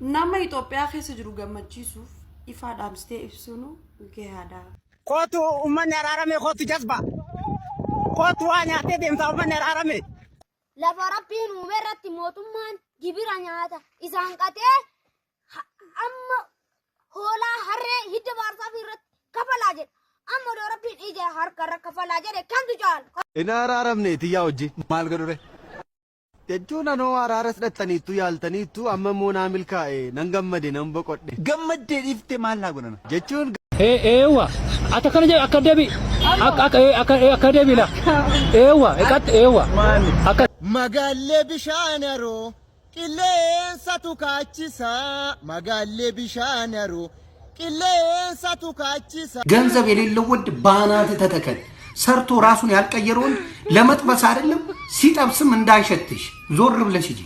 nama Itoophiyaa keessa jiru gammachiisuuf ifaadhaan istee ibsinu gahaadha. Kootu uummanni araarame kootu jazba. Kootu waan nyaatee deemtaa uummanni araarame. Lafa rabbiin uume irratti mootummaan gibira nyaata isaan qatee amma hoolaa harree hidda baarsaa fi irratti kafalaa jedha. Amma doo rabbiin ija harka irra kafalaa jedhe kamtu jaal. Ina araaramne tiyyaa hojii maal godhure? Jechuun anoo araaras dhattaniittu yaaltaniittu amma moonaa milkaa'e nan gammade nan boqodhe. Gammaddee dhiiftee maal laa godhana? Jechuun eewa ata kana je akadeemi la eewa eqat eewa magaallee bishaan haroo qilleensa tukaachisa magaallee bishaan haroo qilleensa tukaachisa ገንዘብ የሌለው ወድ ባናት ተተከል ሰርቶ ራሱን ያልቀየረውን ለመጥበስ አይደለም ሲጠብስም እንዳይሸትሽ ዞር ብለሽ እጂ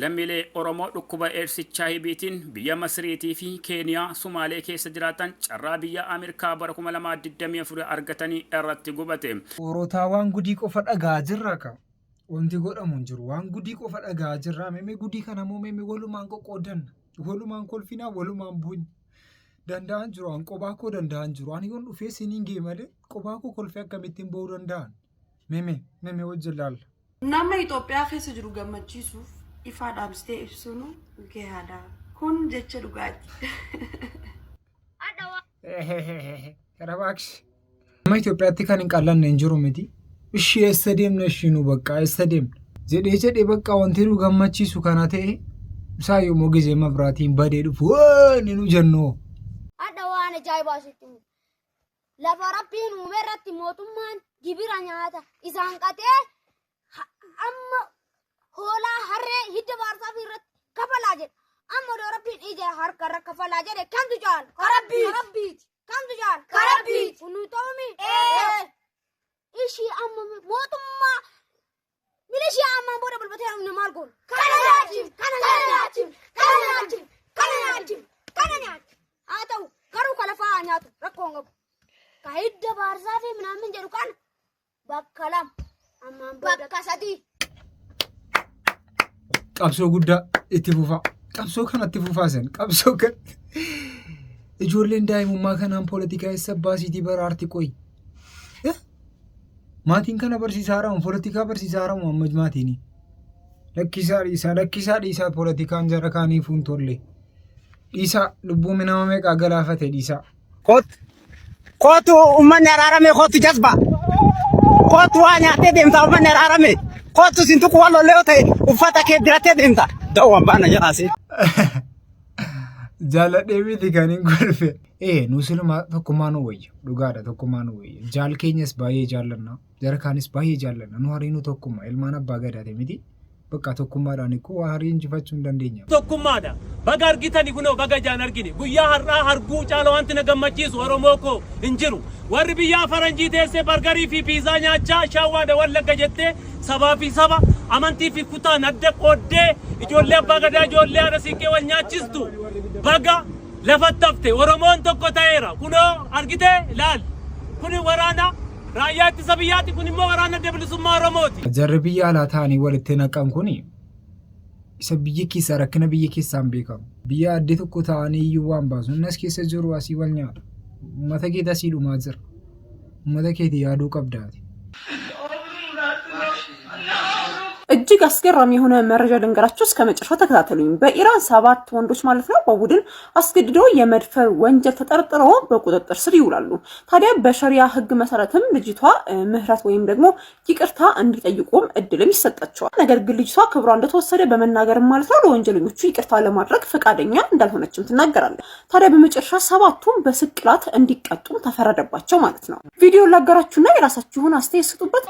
lammiilee Oromoo dhukkuba eedsichaa hibiitiin biyya Masriitii fi Keeniyaa Sumaalee keessa jiraatan carraa biyya Ameerikaa bara 2024 argatanii irratti gubate. Orotaa waan gudii qofa dhagaa jirra ka. Wanti godhamu hin jiru. Waan gudii qofa dhagaa jirra. Mee gudii kana moo mee walumaan qoqqoodan. Walumaan kolfinaa walumaan bu'in. Danda'an jiru. An qophaa koo danda'an jiru. Ani yoon dhufee siniin gee malee qophaa koo kolfee akkamittiin ba'uu danda'an. Mee wajjin laalla. Nama Itoophiyaa keessa jiru gammachiisuuf ifaadhaan istee ibsinu gahaadha. Kun jecha dhugaati. Karabaaksh. Nama Itoophiyaatti kan hin qallanne hin jiru miti. Ishii eessa deemna ishii nu bakka eessa deemna. Jedhee bakka wanti nu gammachiisu kana ta'e isaa yommuu gizee mabiraatiin badee dhufu waani nu jennoo. Adda waan ajaa'ibaa sitti himu. Lafa rabbiin uume irratti mootummaan gibira nyaata isaan qatee amma hoolaa harree hidda baarsaa fi irratti kafalaa jedha. Amma doo rabbiin ija harka irra kafalaa jedhe kamtu jaal? Karabbiiti. Kamtu jaal? Karabbiiti. Kunu ta'umi? Ishii amma mootummaa milishii amma booda balbatee namni maal goonu? Kana nyaachif. Haa ta'u garuu kalafaa nyaatu rakkoon qabu. Ka hidda baarsaa fi minaamin jedhu kana bakka lama ammaan booda ka sadii. Qabsoo guddaa itti fufaa. Qabsoo kanatti fufaasan. Qabsoo kan ijoolleen daa'imummaa kanaan poolitikaa eessa baasiitii baraarti qoyi. Maatiin kana barsiisaa haramu poolitikaa barsiisaa haramu amma maatiin. Lakkisaa dhiisaa poolitikaan jara kaanii fuun tolle. Dhiisaa lubbuu nama meeqaa galaafate dhiisaa. Kootu uummanni araarame kootu jazba. Kootu waan nyaatee deemtaa uummanni araarame. Kootu sintuqu waan lollee ta'e uffata kee diratee deemta. Da'oo waan baana jalaasee. Jaaladhee miti kan hin golfe. Nuusiluma tokkummaa nu wayya. Dhugaadha tokkummaa nu wayya. Jaal keenyas baay'ee jaallanna. Jara kaanis baay'ee jaallanna. Nu hariinuu tokkummaa. Ilmaan abbaa gadaate miti. Bakka tokkummaadhaan waa harii injifachuu hin dandeenya. tokkummaadha baga argitani kunoo baga jaan argine guyyaa har'aa arguu caala wanti na gammachiisu Oromoo koo hin jiru warri biyyaa faranjii teessee bargarii fi piizaa nyaachaa shaawwaadha wallagga jettee sabaa fi saba amantii fi kutaan adda qooddee ijoollee abbaa gadaa ijoollee haadha siiqqee wal nyaachistu baga lafatti hafte Oromoon tokko ta'eera kunoo argitee laal kuni waraana raayyaa ittisa biyyaati kun immoo waraana bilisummaa Oromooti. Jarri biyya alaa ta'anii walitti naqan kuni isa biyya keessa rakkina biyya keessaan beekamu. Biyya addee tokko ta'anii iyyuu waan baasu. Innis keessa jiru asii wal nyaata. Uummata keetii asii dhumaa jira. Uummata keetii yaaduu qabdaati. እጅግ አስገራሚ የሆነ መረጃ ልንገራችሁ እስከ መጨረሻው ተከታተሉኝ። በኢራን 7 ወንዶች ማለት ነው በቡድን አስገድደው የመድፈር ወንጀል ተጠርጥረው በቁጥጥር ስር ይውላሉ። ታዲያ በሸሪያ ህግ መሰረትም ልጅቷ ምህረት ወይም ደግሞ ይቅርታ እንዲጠይቁም እድልም ይሰጣቸዋል። ነገር ግን ልጅቷ ክብሯ እንደተወሰደ በመናገር ማለት ነው ለወንጀለኞቹ ይቅርታ ለማድረግ ፈቃደኛ እንዳልሆነችም ትናገራለች። ታዲያ በመጨረሻ 7ቱም በስቅላት እንዲቀጡም ተፈረደባቸው ማለት ነው። ቪዲዮ ላጋራችሁና የራሳችሁን አስተያየት ስጡበት።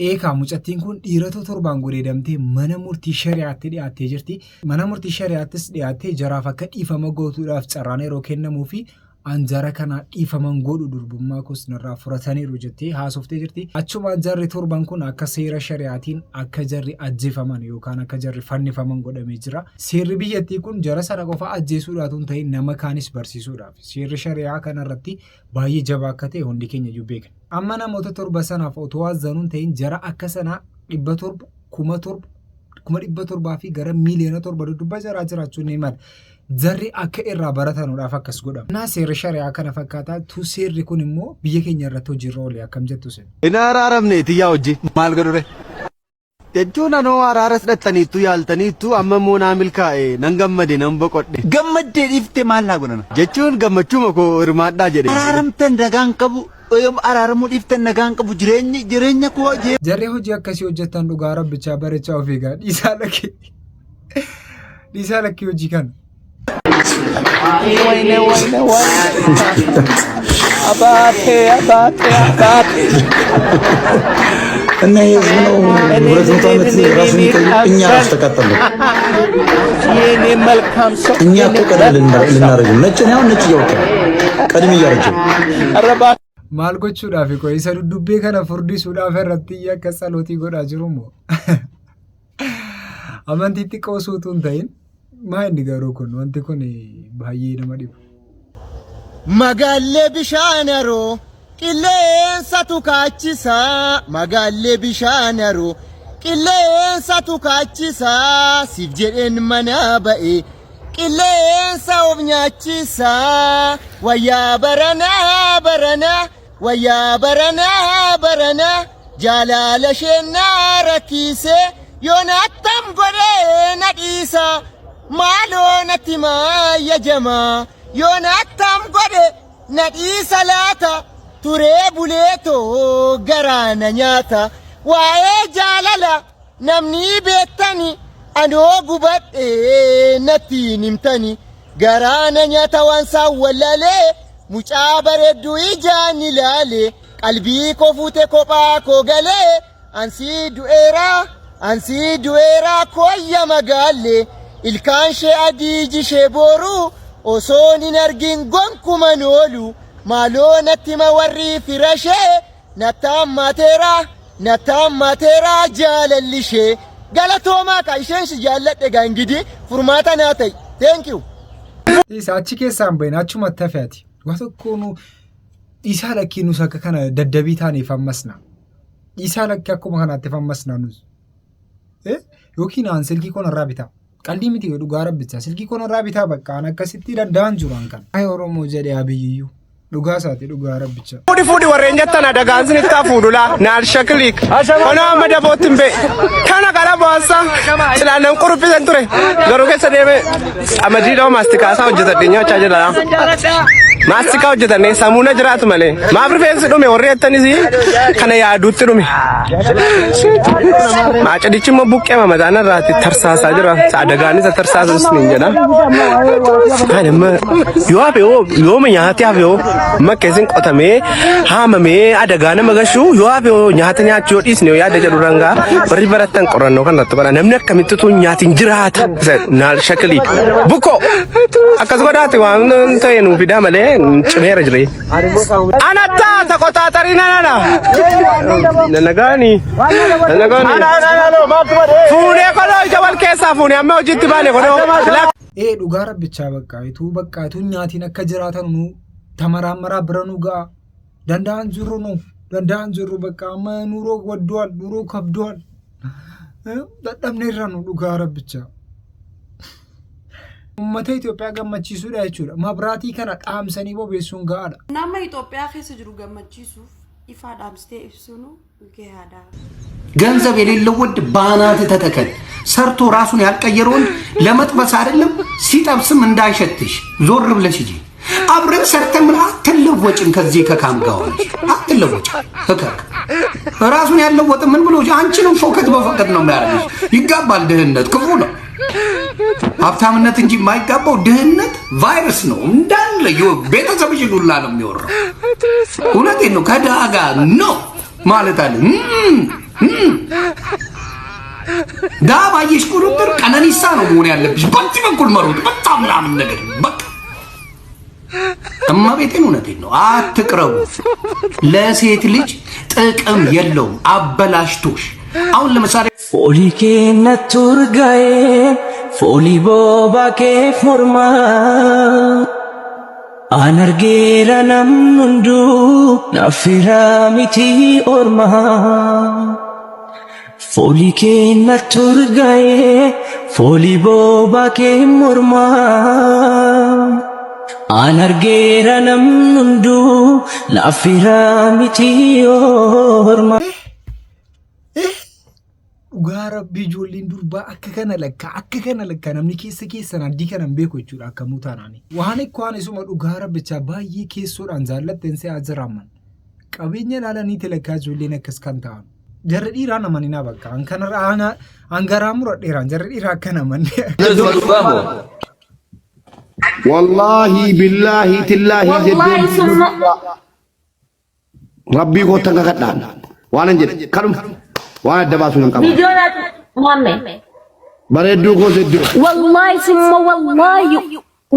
Eekaa mucattiin kun dhiirota torbaan gudeedamtee mana murtii shari'aatti dhiyaattee jirti. Mana murtii shari'aattis dhiyaattee jaraaf akka dhiifama gootuudhaaf carraan yeroo kennamuu fi anjara kana dhiifaman godhu durbummaa kosnarraa furataniiru jettee haasoftee jirti. Achuma anjarri torban kun akka seera shari'aatiin akka jarri ajjeefaman yookaan akka jarri fannifaman godhamee jira. Seerri biyyattii kun jara sana qofa ajjeesuudhaaf hin ta'in nama kaanis barsiisuudhaaf. Seerri shari'aa kanarratti baay'ee jabaa akka ta'e hundi keenya iyyuu beekna. Amma namoota torba sanaaf otoo azzanuun ta'in jara akka sanaa 700 1,700 fi gara miliyoona 7 dudduuba jaraa jiraachuun ni mala. Jarri akka irraa baratanuudhaaf akkas godhama. Naa seerri shari'aa kana fakkaataa tu seerri kun immoo biyya keenya irratti hojiirra oolee akkam jettu sen. Ina araaramneeti yaa hojii maal godhure? Jechuun anoo araaras dhattaniittu yaaltaniittu amma immoo naa milkaa'e nan gammade nan boqodhe. Gammaddee dhiiftee maal laa godhana? Jechuun gammachuma koo hirmaadhaa jedhe. Araaramtan nagaan qabu araaramuu dhiiftan nagaan qabu jireenya koo. Jarri hojii akkasii hojjetan dhugaa rabbichaa bareechaa ofii gaa dhiisaa lakkee hojii kana. Abate. እና ይሄ ነው ወረዘንታ ዓመት ራሱን እኛ አስተካከለ የኔ መልካም ሰው እኛ እኮ ቀደም ልናረጅ ነጭ ነው ነጭ ያውጣ ቀድም እያረጀ አረባ ማልጎቹዳፊ ቆይ ሰዱ ዱቤ ከነ ፍርዲሱዳፍ ረትያ ከጸሎቲ ጎዳ ጅሩሞ አመንቲቲ ቆሱቱን ታይን ማን ንገሩ ኩን ወንት ኩን ባዬ ነመዲ magalle bishaanaro qilleensa tukaachisa magalle bishaanaro qilleensa tukaachisa siif jedheen mana ba'e qilleensa of nyaachisa wayyaa barana jaalala sheenaa rakkiise yoonattam godhee na dhiisa maaloo natti maayya jamaa yoonattam godhe nadhii salaata turee buleetoo garaana nyaata waa'ee jaalala namni beektani anoo gubadhee nattiin himtani garaana nyaata waan saawwallalee mucaa bareedduu ijaan ilaale qalbii koo fuute kophaa koo galee ansii du'eeraa kooyya magaalle ilkaan shee adii jishee booruu osoon hin argin gonkuman oolu maaloo natti ma warri firashee nattaammateeraa jaalallishee galatoomaa ka isheen si jaalladhe gaangidi furmaata naa ta'i thank you. Isa achi keessaan bahin achuma tafeeti waa tokkoonu isaa lakkii nus akka kana daddabii taaneef ammasna isaa lakkii akkuma kanaatti ammasna nus yookiin aan silkii koon irraa bitaa. Qalbii miti dhugaa rabbicha silkii koon irraa bitaa bakka an akkasitti danda'an jiru an kan. Ay Oromoo jedhee abiyyiyyuu dhugaa isaati dhugaa rabbicha. Fuudhi warreen jettan adagaan sinitti hafuudhula naal shakliik kana amma dabootti hin bee kana gara boonsa silaanan quruphisan ture garuu keessa deeme amadii dhawoo maastikaasaa hojjetadhe nyaachaa jira maastikaa hojjetannee samuuna jiraatu malee maaf rifeensi dhume warri jettanis kana yaaduutti dhume maacadichi immoo buqqee mamataan irraatti tarsaasaa jira adagaanis tarsaasus ni jedha kan amma yoo hafe yooma nyaati hafe makkeesin qotamee haamamee adagaa nama gashuu yoo hafe nyaata nyaachuu dhiisne yaada jedhu rangaa barri barattan qorannoo kanatti bara namni akkamitti tu nyaatiin jiraata naal shaklii bukkoo akkas godhaate waan ta'e nuuf fidaa malee cimeera jiree anattaa takotaa tarinana nagani fuunee kodoo ija wal keessaa fuunee amma hojiitti baane kodoo dhugaa rabbichaa bakka ituu nyaatiin akka jiraatan nu tamaramaraa bira nu ga'a danda'an jirru bakka amma nuuroo wadduwal nuuroo kabduwal dadhabne irra nu dhugaa rabbichaa. Uummata Itoophiyaa gammachiisuudha jechuudha. Mabraatii kana dhaamsanii bobeessuun ga'aadha. Nama Itoophiyaa keessa jiru gammachiisuuf ifa dhaamsitee ibsuun gahaadha. ገንዘብ የሌለው ወድ ባናት ተተከል ሰርቶ ራሱን ያልቀየረውን ለመጥበስ አይደለም ሲጠብስም እንዳይሸትሽ ዞር ብለሽ ሂጂ አብረን ሰርተን ምን አትለወጭን ከዚህ ከካም ጋር አትለወጭ ከከክ ራሱን ያለወጥ ምን ብሎ አንቺንም ፎከት በፈቀድ ነው የሚያደርግሽ ይጋባል ድህነት ክፉ ነው ሀብታምነት እንጂ የማይጋባው ድህነት ቫይረስ ነው እንዳለ ቤተሰብሽ ሁላ ነው የሚወራው እውነቴን ነው ከድሃ ጋር ነው ማለት አለ ዳባይሽ ቁጥጥር ቀነኒሳ ነው መሆን ያለብሽ በዚህ በኩል መሮጥ በጣም ምናምን ነገር በቃ እማቤቴን እውነቴን ነው። አትቅረቡ። ለሴት ልጅ ጥቅም የለውም። አበላሽቶሽ አሁን ለምሳሌ ፎሊኬነ ቱርጋዬ ፎሊ ቦባኬ ፎርማ አነርጌራ ነምንዱ ናፊራ ሚቲ ኦርማ ፎሊኬነ ቱርጋዬ ፎሊ ቦባኬ ሞርማ አነርጌራ ነምንዱ ናፊራ ሚቲ ኦርማ Garabbi ijoolleen durbaa akka kana lakka namni keessan addii kana hin beeku jechuudha akka mutaanaani. Waan ikkaan isuma dhugaa rabbichaa baay'ee keessoodhaan jaallatteen si'a jiraaman. Qabeenya ilaalanii lakkaa ijoolleen akkas kan ta'an. Jarri dhiiraa namani naa bakka hangaraa muradheeraan jarri dhiiraa akka namani. Wallahi billahi tillahi jedhee rabbii kootan kakadhaan waan hin jedhe kanuma. وانا دباسو نقبل فيديوهات مامي بريدو كوزدو والله ثم والله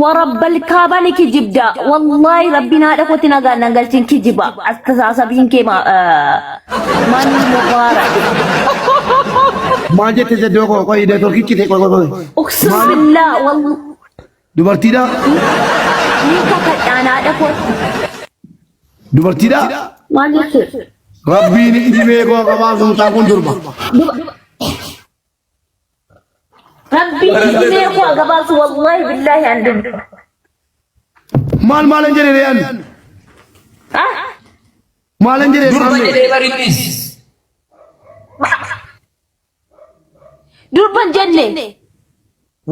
ورب الكعبة كجبدا والله ربنا دكوتنا قال نقلتين كجبا استساسبين كما من مبارك ما جت تزدو كوي ده تو كيكي كوي اقسم بالله والله دبرتي دا انا دكوت دبرتي دا ما جت ربي نجيبه كوا كباسو تاكون دربا ربي نجيبه كوا كباسو والله بالله عندهم مال انجري ريان مال انجري دربا جدي بريبيس دربا جنة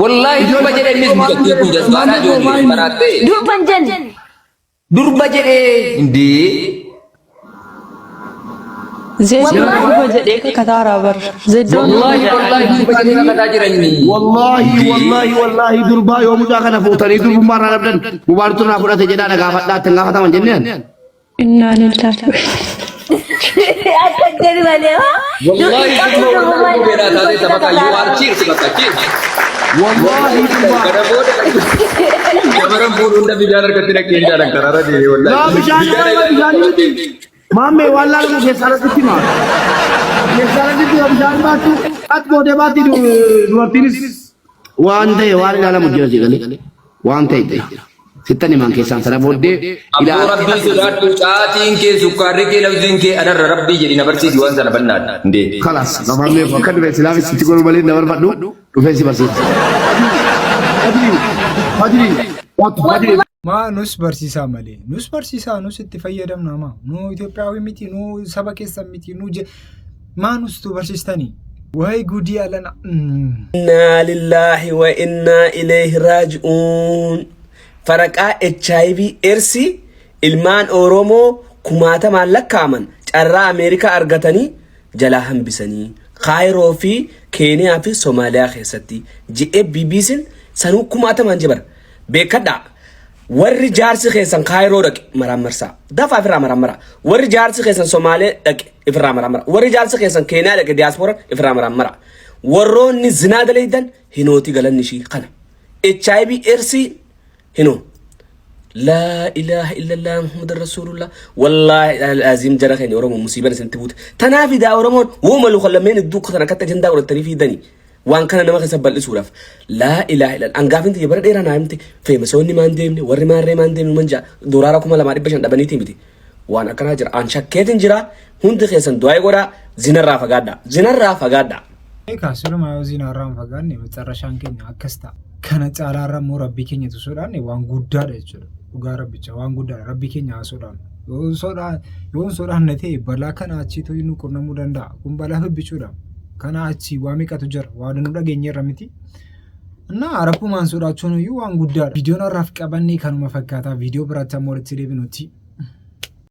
والله دربا جدي ميز بجدي كوجا سوانا جوني مراتي دربا جنة دربا جدي اندي زيد دربا جدي كتارا بر زيد والله دربا جدي كتاجرني والله دربا يوم جا كنا فوتري دربا مارا نبدن مبارتنا فرات جدا نغافت تنغافت من جنن إنا لله أتذكر ماله والله دربا بينا تادي تبقى you are cheers بقى cheers والله kada bodo kameran puru nda bijanar katina kiri jalan karara di wallahi لا بجاني مامي والله لو كسالة تيما كسالة تيما بجاني باتو أتبودي باتي دوارتينيس وانتي واري لالا مجرد جغلي وانتي ستاني مان كيسان سرا بودي أبو ربي سدات بچاتين ke sukari ke lafzin ke adar rabbi jadi nabarsi diwan sana benar ndi خلاص نمامي فكر بسلامي ستي كورو بالي نمر بدو وفيسي برسي هادري ما نوس برسيسا مالي نوس برسيسا نوس اتفايدم ناما نو إثيوبياوي ميتي نو سبا كيسا ميتي نو ما نوس تو برسيستاني وهي قودي لنا إنا لله وإنا إليه راجعون فرقا HIV إرسي ilmaan Oromoo kumaatamaan lakkaaman carraa Ameerikaa argatanii jalaa hambisanii Kaayiroo fi Keeniyaa fi Soomaaliyaa keessatti ji'ee BBC'n sanuu kumaatamaan jibar beekadhaa warri jaarsi keessan Kaayiroo dhaqe maraammarsaa dafaa ifirraa maraammaraa warri jaarsi keessan Soomaaliyaa dhaqe ifirraa maraammaraa warri jaarsi keessan Keeniyaa dhaqe diyaaspoora ifirraa maraammaraa warroonni zinaa daleeydan hinooti galanni ishii kana HIV Ersii hinoo لا إله إلا الله محمد رسول الله والله العظيم جرخني أورمو مصيبة سنتبوت تنافي دا أورمون وما لو خلمين الدوق خنا كتا جندا ولا التريفي دني وان كان نما خسب الاسورف لا اله الا الله انغافنت يبر ديرا نايمتي في مسوني ما نديمني وري ما ري ما نديم منجا دوراركم لا ما دبشن دبنيتي متي وان اكنا جرا ان شكيتن جرا هوند خيسن دواي غورا زينرا فغادا كاسلو ما زينا رام فغاني مترشان كني اكستا كان تعالى رم ربي كني تسودان وان غودا دچو غار بيچا وان غودا ربي كني اسودان يون سودان نتي بلا كان اچيتو ينو كنمو دندا كون بلا بيچودا كان اچي وامي كاتجر وادنو دغني رمتي እና አረፉ ማንሱራቸው ነው ዩ ዋን ጉዳይ ቪዲዮ ነው ራፍ ቀበኔ ከኑ መፈካታ ቪዲዮ ብራታ ሞርት ሊብኑቲ